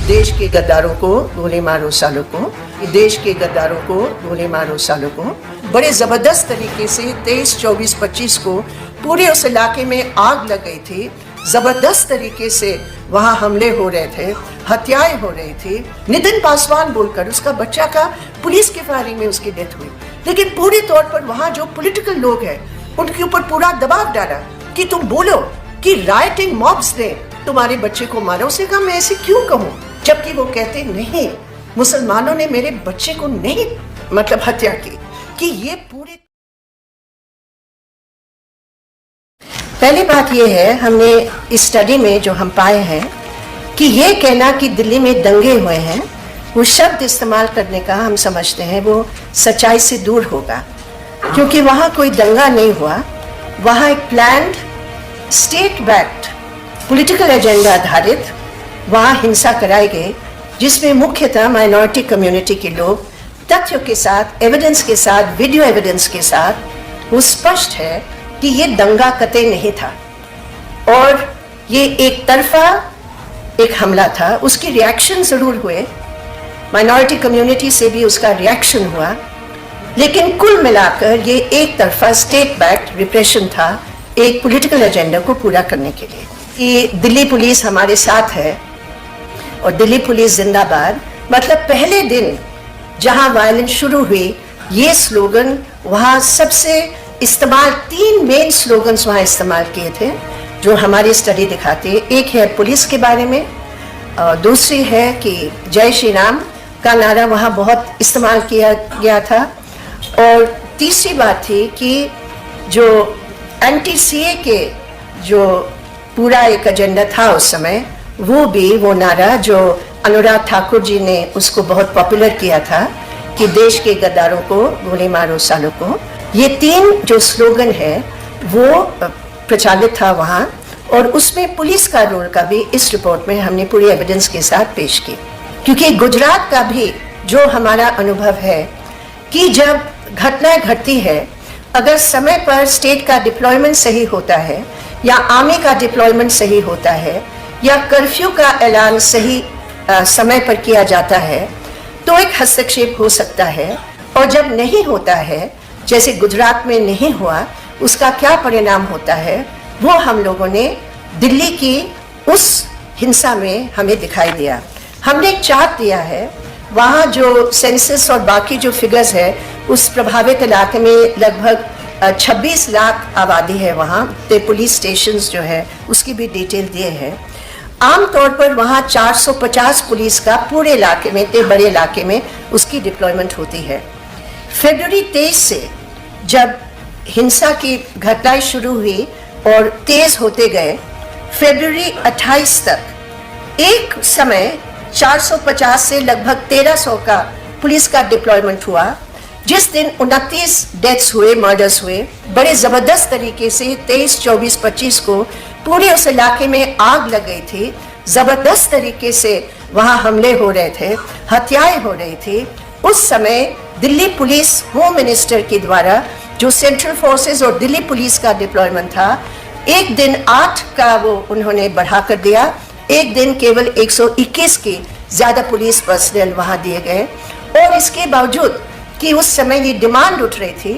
देश के गद्दारों को गोली मारो सालों को, देश के गद्दारों को गोली मारो सालों को। बड़े जबरदस्त तरीके से 23, 24, 25 को पूरे उस इलाके में आग लग गई थी। जबरदस्त तरीके से वहाँ हमले हो रहे थे, हत्याएं हो रही थी। नितिन पासवान बोलकर उसका बच्चा का पुलिस की फायरिंग में उसकी डेथ हुई। लेकिन पूरे तौर पर वहाँ जो पॉलिटिकल लोग हैं उनके ऊपर पूरा दबाव डाला कि तुम बोलो कि राइटिंग मॉब्स ने तुम्हारे बच्चे को मारा। उसे कहा मैं ऐसे क्यों कहूँ, जबकि वो कहते नहीं मुसलमानों ने मेरे बच्चे को नहीं मतलब हत्या की। कि ये पूरे पहली बात ये है, हमने इस स्टडी में जो हम पाए हैं कि ये कहना कि दिल्ली में दंगे हुए हैं, वो शब्द इस्तेमाल करने का हम समझते हैं वो सच्चाई से दूर होगा, क्योंकि वहाँ कोई दंगा नहीं हुआ। वहाँ एक planned state backed political agenda आधारित वहाँ हिंसा कराई गई, जिसमें मुख्यतः माइनॉरिटी कम्युनिटी के लोग तथ्यों के साथ, एविडेंस के साथ, वीडियो एविडेंस के साथ वो स्पष्ट है कि ये दंगा कतई नहीं था और ये एक तरफा एक हमला था। उसकी रिएक्शन जरूर हुए, माइनॉरिटी कम्युनिटी से भी उसका रिएक्शन हुआ, लेकिन कुल मिलाकर ये एक तरफा स्टेट बैक्ड रिप्रेशन था एक पॉलिटिकल एजेंडा को पूरा करने के लिए। कि दिल्ली पुलिस हमारे साथ है और दिल्ली पुलिस जिंदाबाद, मतलब पहले दिन जहां वायलेंस शुरू हुई ये स्लोगन वहां सबसे इस्तेमाल, 3 मेन स्लोगन्स वहां इस्तेमाल किए थे जो हमारी स्टडी दिखाती है। एक है पुलिस के बारे में, दूसरी है कि जय श्री राम का नारा वहां बहुत इस्तेमाल किया गया था, और तीसरी बात थी कि जो एंटी सीए के जो पूरा एक एजेंडा था उस समय, वो नारा जो अनुराग ठाकुर जी ने उसको बहुत पॉपुलर किया था कि देश के गद्दारों को गोली मारो सालों को। ये 3 जो स्लोगन है वो प्रचलित था वहाँ, और उसमें पुलिस का रोल का भी इस रिपोर्ट में हमने पूरी एविडेंस के साथ पेश की। क्योंकि गुजरात का भी जो हमारा अनुभव है कि जब घटनाएं घटती है, अगर समय पर स्टेट का डिप्लॉयमेंट सही होता है या आर्मी का डिप्लॉयमेंट सही होता है या कर्फ्यू का ऐलान सही समय पर किया जाता है तो एक हस्तक्षेप हो सकता है। और जब नहीं होता है, जैसे गुजरात में नहीं हुआ, उसका क्या परिणाम होता है वो हम लोगों ने दिल्ली की उस हिंसा में हमें दिखाई दिया। हमने एक चार्ट दिया है, वहाँ जो सेंसस और बाकी जो फिगर्स है, उस प्रभावित इलाके में लगभग 26 लाख आबादी है। वहाँ पे पुलिस स्टेशंस जो है उसकी भी डिटेल दिए हैं। आमतौर पर वहाँ 450 पुलिस का पूरे इलाके में, इतने बड़े इलाके में उसकी डिप्लॉयमेंट होती है। फरवरी 23 से जब हिंसा की घटनाएं शुरू हुई और तेज होते गए, फरवरी 28 तक एक समय 450 से लगभग 1300 का पुलिस का डिप्लॉयमेंट हुआ। जिस दिन 29 डेथ्स हुए, मर्डर्स हुए, बड़े जबरदस्त तरीके से 23, 24, 25 को पूरे उस इलाके में आग लग गई थी। जबरदस्त तरीके से वहां हमले हो रहे थे, हत्याएं हो रही थी। उस समय दिल्ली पुलिस होम मिनिस्टर के द्वारा जो सेंट्रल फोर्सेस और दिल्ली पुलिस का डिप्लॉयमेंट था, एक दिन 8 का वो उन्होंने बढ़ा कर दिया, एक दिन केवल 121 की ज्यादा पुलिस पर्सनल वहां दिए गए। और इसके बावजूद कि उस समय ये डिमांड उठ रही थी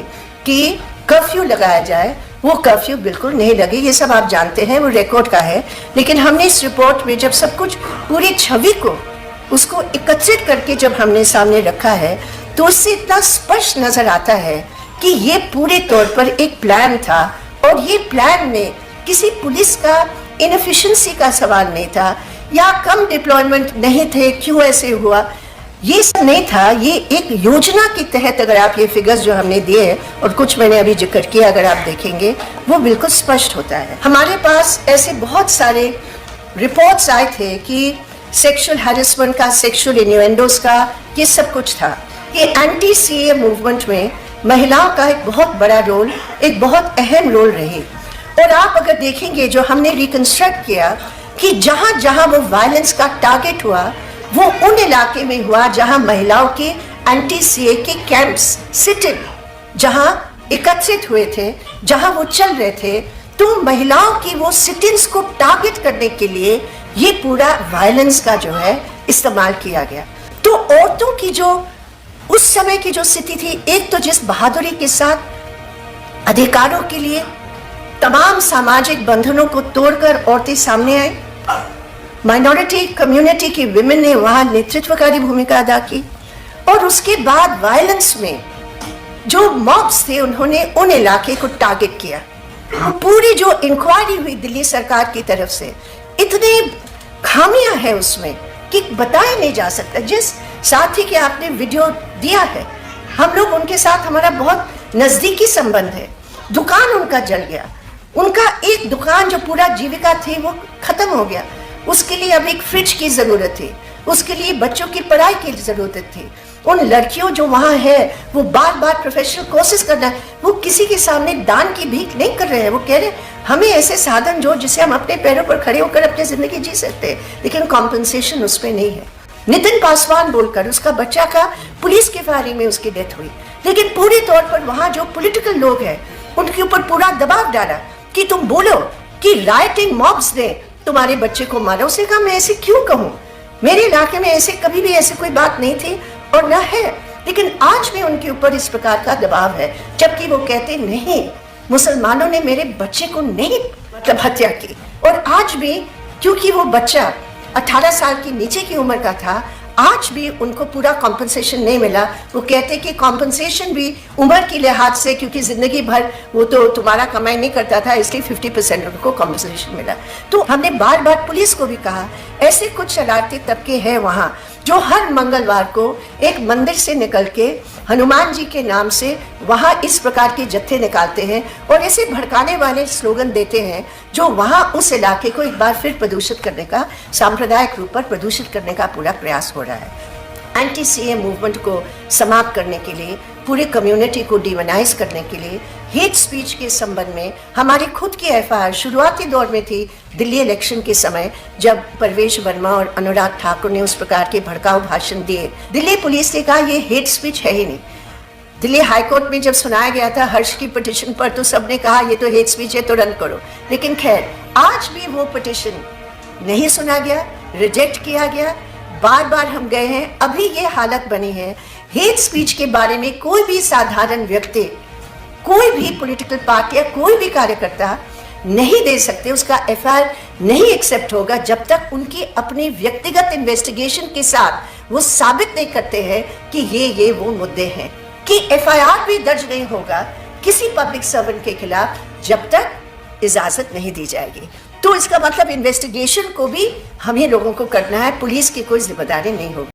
कि कर्फ्यू लगाया जाए, वो कर्फ्यू बिल्कुल नहीं लगी। ये सब आप जानते हैं, वो रिकॉर्ड का है। लेकिन हमने इस रिपोर्ट में जब सब कुछ पूरी छवि को उसको एकत्रित करके जब हमने सामने रखा है, तो उससे इतना स्पष्ट नजर आता है कि ये पूरे तौर पर एक प्लान था, और ये प्लान में किसी पुलिस का इनएफिशिएंसी का सवाल नहीं था या कम डिप्लॉयमेंट नहीं थे, क्यों ऐसे हुआ, ये सब नहीं था। ये एक योजना के तहत, अगर आप ये फिगर्स जो हमने दिए हैं और कुछ मैंने अभी जिक्र किया, अगर आप देखेंगे वो बिल्कुल स्पष्ट होता है। हमारे पास ऐसे बहुत सारे रिपोर्ट्स आए थे कि सेक्सुअल हैरेसमेंट का, सेक्सुअल इन्यूएंडोस का, ये सब कुछ था। ये एंटी सीए मूवमेंट में महिलाओं का एक बहुत बड़ा रोल, एक बहुत अहम रोल रही। और आप अगर देखेंगे जो हमने रिकंस्ट्रक्ट किया कि जहां जहां वो वायलेंस का टारगेट हुआ, वो उन इलाके में हुआ जहां महिलाओं के एंटी सीए के कैंप्स, सिटिंग जहां एकत्रित हुए थे, जहां वो चल रहे थे, तो महिलाओं की वो सिटिंग्स को टारगेट करने के लिए ये पूरा वायलेंस का जो है इस्तेमाल किया गया। तो औरतों की जो उस समय की जो स्थिति थी, एक तो जिस बहादुरी के साथ अधिकारों के लिए तमाम सामाजिक बंधनों को तोड़कर औरतें सामने आई, माइनॉरिटी कम्युनिटी की विमेन ने वहां नेतृत्वकारी भूमिका अदा की, और उसके बाद वायलेंस में जो मॉब्स थे उन्होंने उन इलाके को टारगेट किया। पूरी जो इंक्वायरी हुई दिल्ली सरकार की तरफ से, इतनी खामियां हैं उसमें कि बताया नहीं जा सकता। जिस साथी के आपने वीडियो दिया है, हम लोग उनके साथ हमारा बहुत नजदीकी संबंध है। दुकान उनका जल गया, उनका एक दुकान जो पूरा जीविका थी वो खत्म हो गया। उसके लिए अब एक फ्रिज की जरूरत थी, उसके लिए बच्चों की पढ़ाई की जरूरत थी। उन लड़कियों जो वहां है वो बार बार प्रोफेशनल कोर्सेज करना है, वो किसी के सामने दान की भीख नहीं कर रहे हैं। वो कह रहे हैं हमें ऐसे साधन जो जिससे हम अपने पैरों पर खड़े होकर अपनी जिंदगी जी सकते हैं, लेकिन कॉम्पनसेशन उसमें नहीं है। नितिन पासवान बोलकर उसका बच्चा का पुलिस की फायरिंग में उसकी डेथ हुई, लेकिन पूरे तौर पर वहां जो पॉलिटिकल लोग हैं उनके ऊपर पूरा दबाव डाला कि तुम बोलो कि राइटिंग मॉब्स ने तुम्हारे बच्चे को मारा। उसे कहा मैं ऐसे क्यों कहूं, मेरे इलाके में ऐसे कभी भी ऐसी कोई बात नहीं थी और न है, लेकिन आज भी उनके ऊपर इस प्रकार का दबाव है, जबकि वो कहते नहीं मुसलमानों ने मेरे बच्चे को नहीं मतलब हत्या की। और आज भी क्योंकि वो बच्चा 18 साल की नीचे की उम्र का था, आज भी उनको पूरा कॉम्पनसेशन नहीं मिला। वो कहते कि कॉम्पनसेशन भी उम्र के लिहाज से, क्योंकि जिंदगी भर वो तो तुम्हारा कमाई नहीं करता था, इसलिए 50% उनको कॉम्पनसेशन मिला। तो हमने बार बार पुलिस को भी कहा, ऐसे कुछ शरारती तबके हैं वहाँ जो हर मंगलवार को एक मंदिर से निकल के हनुमान जी के नाम से वहाँ इस प्रकार के जत्थे निकालते हैं और ऐसे भड़काने वाले स्लोगन देते हैं जो वहाँ उस इलाके को एक बार फिर प्रदूषित करने का, सांप्रदायिक रूप पर प्रदूषित करने का पूरा प्रयास हो रहा है। एंटी सीए मूवमेंट को समाप्त करने के लिए, पूरे कम्युनिटी को डिमोनाइज करने के लिए, हेट स्पीच के संबंध में हमारी खुद की एफआईआर शुरुआती दौर में थी दिल्ली इलेक्शन के समय, जब परवेश वर्मा और अनुराग ठाकुर ने उस प्रकार के भड़काऊ भाषण दिए। दिल्ली पुलिस ने कहा ये हेट स्पीच है ही नहीं। दिल्ली हाईकोर्ट में जब सुनाया गया था हर्ष की पिटीशन पर, तो सबने कहा ये तो हेट स्पीच है तो रन करो। लेकिन खैर आज भी वो पिटीशन नहीं सुना गया, रिजेक्ट किया गया। बार बार हम गए हैं, अभी ये हालत बनी है। हेट स्पीच के बारे में कोई भी साधारण व्यक्ति, कोई भी पॉलिटिकल पार्टी या कोई भी कार्यकर्ता नहीं दे सकते, उसका एफआईआर नहीं एक्सेप्ट होगा जब तक उनकी अपनी व्यक्तिगत इन्वेस्टिगेशन के साथ वो साबित नहीं करते हैं कि ये वो मुद्दे हैं। कि एफआईआर भी दर्ज नहीं होगा किसी पब्लिक सर्वेंट के खिलाफ जब तक इजाजत नहीं दी जाएगी। तो इसका मतलब इन्वेस्टिगेशन को भी हम ही लोगों को करना है, पुलिस की कोई जिम्मेदारी नहीं होगी।